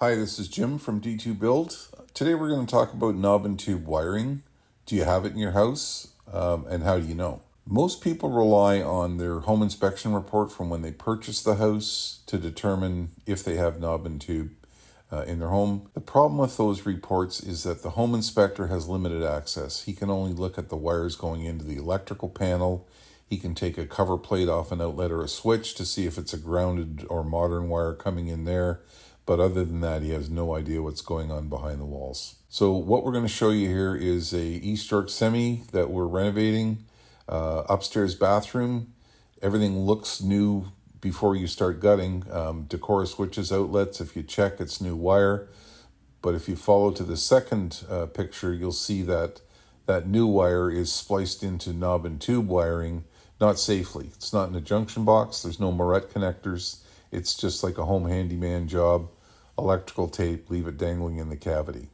Hi, this is Jim from D2 Build. Today we're going to talk about knob and tube wiring. Do you have it in your house? And how do you know? Most people rely on their home inspection report from when they purchase the house to determine if they have knob and tube in their home. The problem with those reports is that the home inspector has limited access. He can only look at the wires going into the electrical panel. He can take a cover plate off an outlet or a switch to see if it's a grounded or modern wire coming in there. But other than that, he has no idea what's going on behind the walls. So what we're going to show you here is a East York semi that we're renovating. Upstairs bathroom. Everything looks new before you start gutting. Decor switches, outlets, if you check, it's new wire. But if you follow to the second picture, you'll see that that new wire is spliced into knob and tube wiring, not safely. It's not in a junction box. There's no Moret connectors. It's just like a home handyman job. Electrical tape, leave it dangling in the cavity.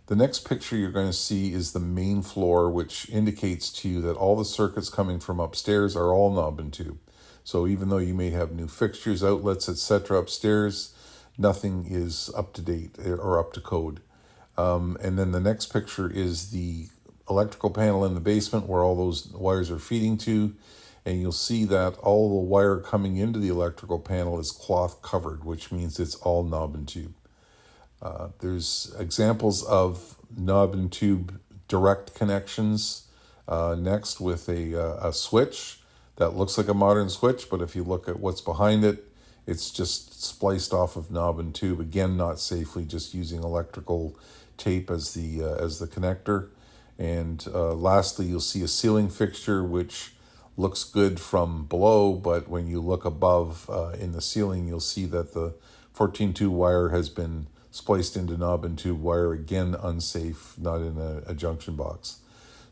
The next picture you're going to see is the main floor, which indicates to you that all the circuits coming from upstairs are all knob and tube. So even though you may have new fixtures, outlets, etc. upstairs, nothing is up to date or up to code. And then the next picture is the electrical panel in the basement where all those wires are feeding to. And you'll see that all the wire coming into the electrical panel is cloth covered, which means it's all knob and tube. There's examples of knob and tube direct connections next with a switch that looks like a modern switch, but if you look at what's behind it, it's just spliced off of knob and tube. Again, not safely, just using electrical tape as the connector. And lastly, you'll see a ceiling fixture, which looks good from below, but when you look above in the ceiling, you'll see that the 14-2 wire has been spliced into knob and tube wire, again unsafe, not in a junction box.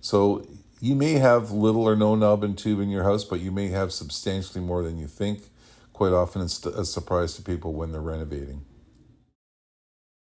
So you may have little or no knob and tube in your house, but you may have substantially more than you think. Quite often it's a surprise to people when they're renovating.